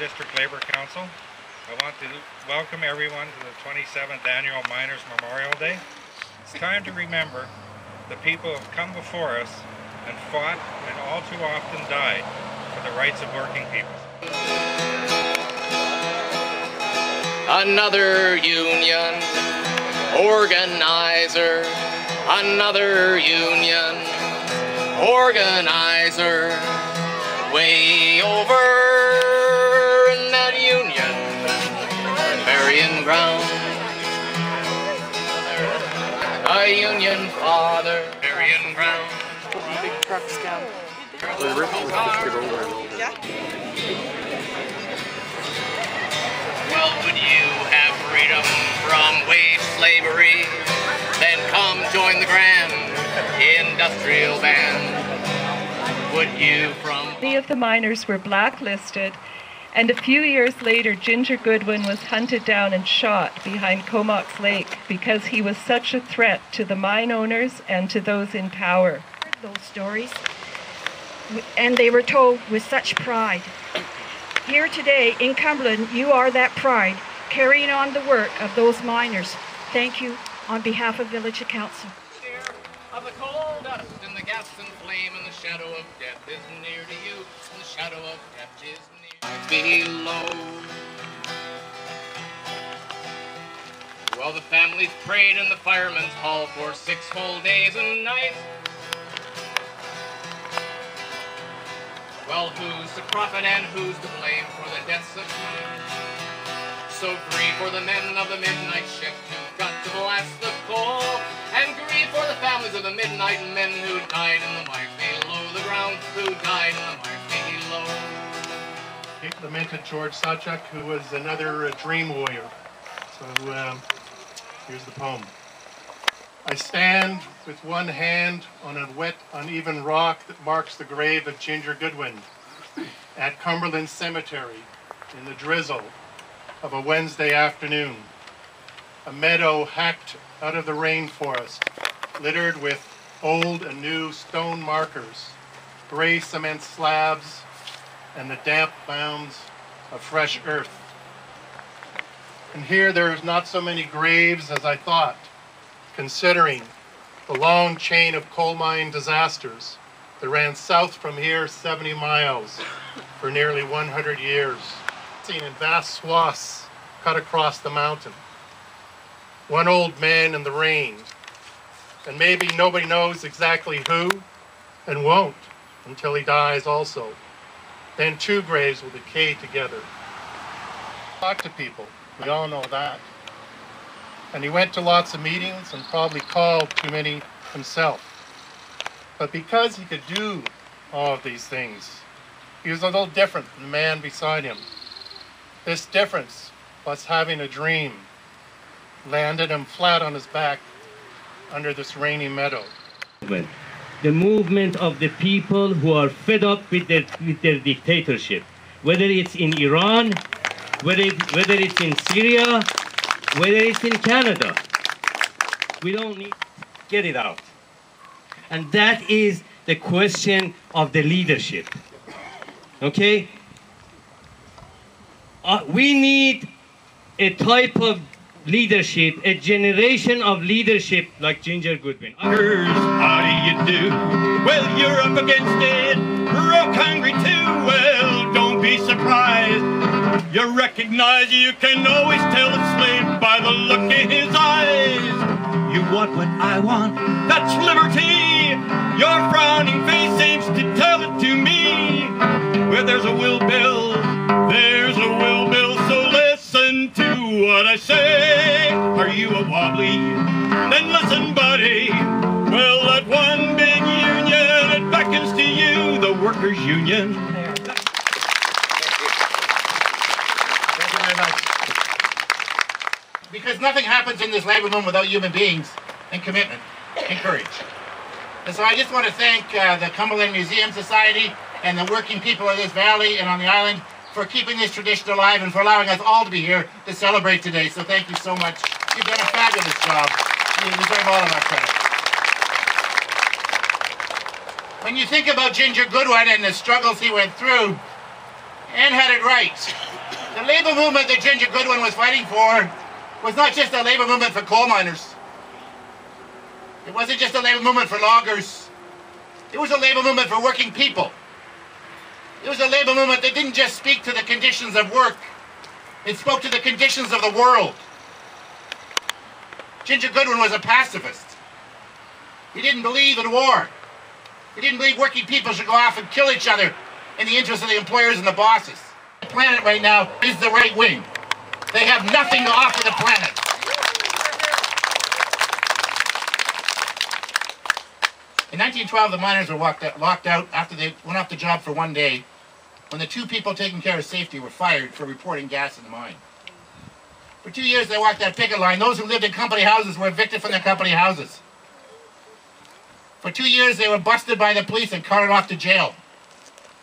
District Labour Council. I want to welcome everyone to the 27th Annual Miners Memorial Day. It's time to remember the people who have come before us and fought and all too often died for the rights of working people. Another union organizer, another union organizer, way over in that union burying ground. A union father burying ground. Big trucks down. Yeah. Well, would you have freedom from wage slavery? Then come join the grand industrial band. Would you from... Many of the miners were blacklisted, and a few years later Ginger Goodwin was hunted down and shot behind Comox Lake because he was such a threat to the mine owners and to those in power. Those stories, and they were told with such pride. Here today in Cumberland, you are that pride, carrying on the work of those miners. Thank you on behalf of Village Council. Of the coal dust and the gas and flame, and the shadow of death is near to you, and the shadow of death is near below. Well, the families prayed in the firemen's hall for 6 whole days and nights. Well, who's the prophet and who's to blame for the deaths of men? So grieve for the men of the midnight shift who got to blast the coal, and grieve for the families of the midnight men who died in the mines below the ground, who died in the mines below. He lamented George Sawchuk, who was another dream warrior. So here's the poem. I stand with one hand on a wet, uneven rock that marks the grave of Ginger Goodwin at Cumberland Cemetery in the drizzle of a Wednesday afternoon. A meadow hacked out of the rainforest, littered with old and new stone markers, gray cement slabs, and the damp mounds of fresh earth. And here there's not so many graves as I thought, considering the long chain of coal mine disasters that ran south from here 70 miles for nearly 100 years, seen in vast swaths cut across the mountain. One old man in the rain, and maybe nobody knows exactly who, and won't until he dies also. Then 2 graves will decay together. Talk to people, we all know that. And he went to lots of meetings and probably called too many himself. But because he could do all of these things, he was a little different than the man beside him. This difference, plus having a dream, landed him flat on his back under this rainy meadow. The movement of the people who are fed up with their dictatorship, whether it's in Iran, whether it's in Syria, whether it's in Canada. We don't need to get it out. And that is the question of the leadership. Okay? We need a type of leadership, a generation of leadership like Ginger Goodwin. How do you do? Well, you're up against it, broke hungry too. Well, don't be surprised. You recognize you can always tell a slave by the look in his eyes. You want what I want, that's liberty. Your frowning face seems to tell it to me. Where there's a will, Bill, there's a will, Bill. So listen to what I say. Are you a wobbly? Then listen, buddy. Well, that one big union, it beckons to you, the workers' union. Thank you very much. Because nothing happens in this labor movement without human beings and commitment and courage. And so I just want to thank the Cumberland Museum Society and the working people of this valley and on the island for keeping this tradition alive and for allowing us all to be here to celebrate today. So thank you so much. You've done a fabulous job. You deserve all of our credit. When you think about Ginger Goodwin and the struggles he went through, Anne had it right. The labor movement that Ginger Goodwin was fighting for was not just a labor movement for coal miners. It wasn't just a labor movement for loggers. It was a labor movement for working people. It was a labor movement that didn't just speak to the conditions of work. It spoke to the conditions of the world. Ginger Goodwin was a pacifist. He didn't believe in war. He didn't believe working people should go off and kill each other in the interest of the employers and the bosses. The planet right now is the right wing. They have nothing to offer the planet. In 1912, the miners were locked out after they went off the job for one day, when the 2 people taking care of safety were fired for reporting gas in the mine. For 2 years, they walked that picket line. Those who lived in company houses were evicted from their company houses. For 2 years, they were busted by the police and carted off to jail.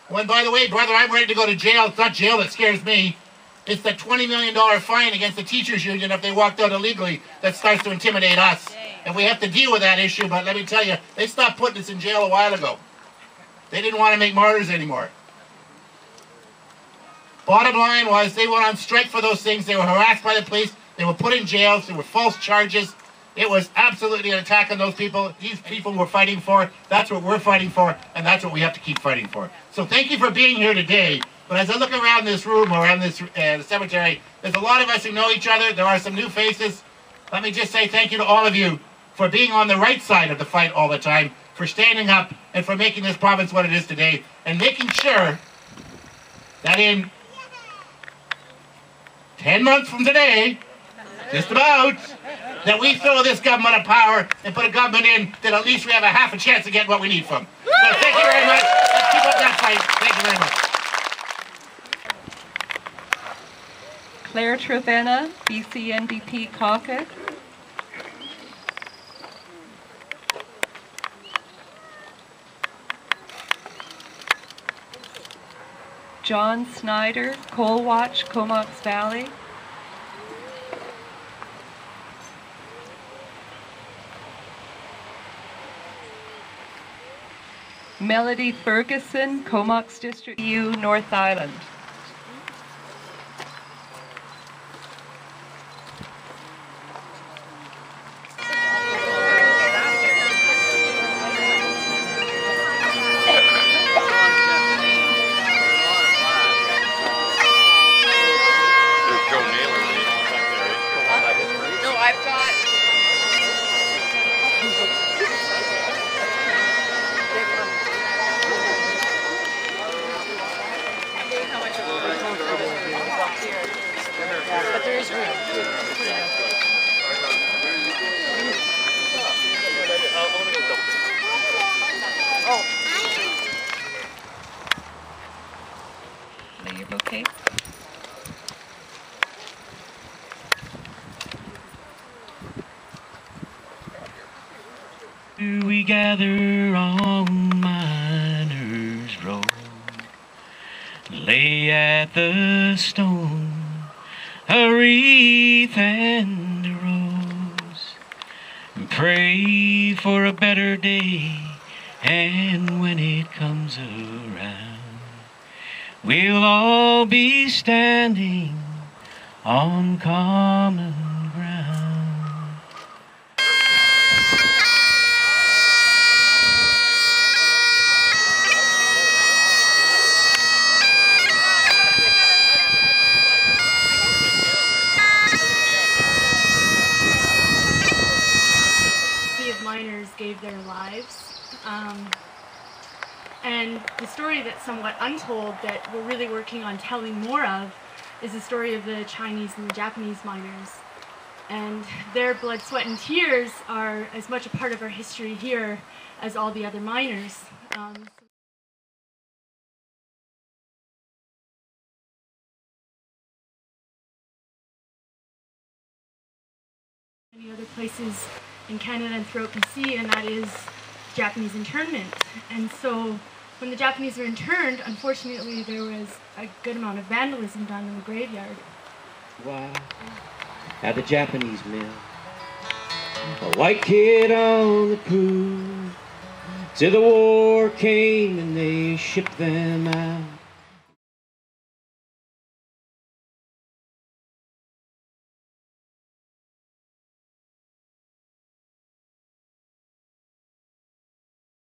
When, by the way, brother, I'm ready to go to jail. It's not jail that scares me. It's the $20 million fine against the teachers union if they walked out illegally that starts to intimidate us. And we have to deal with that issue, but let me tell you, they stopped putting us in jail a while ago. They didn't want to make martyrs anymore. Bottom line was they went on strike for those things. They were harassed by the police. They were put in jails. There were false charges. It was absolutely an attack on those people. These people were fighting for. That's what we're fighting for, and that's what we have to keep fighting for. So thank you for being here today. But as I look around this room or around this cemetery, there's a lot of us who know each other. There are some new faces. Let me just say thank you to all of you for being on the right side of the fight all the time, for standing up, and for making this province what it is today, and making sure that in 10 months from today, just about, that we throw this government of power and put a government in that at least we have a half a chance to get what we need from. So thank you very much. Let's keep up that fight. Thank you very much. Claire Trevena, BC NDP Caucus. John Snyder, Coal Watch, Comox Valley. Melody Ferguson, Comox District U, North Island. But there is room. Oh. Lay your bouquet. We gather on Miners Road, lay at the stone a wreath and a rose, and pray for a better day. And when it comes around, we'll all be standing on common ground. Miners gave their lives, and the story that's somewhat untold that we're really working on telling more of is the story of the Chinese and the Japanese miners, and their blood, sweat, and tears are as much a part of our history here as all the other miners. Many other places in Canada and throughout BC, and that is Japanese internment. And so when the Japanese were interned, unfortunately there was a good amount of vandalism done in the graveyard. Wow. At the Japanese mill, a white kid on the crew, till the war came and they shipped them out.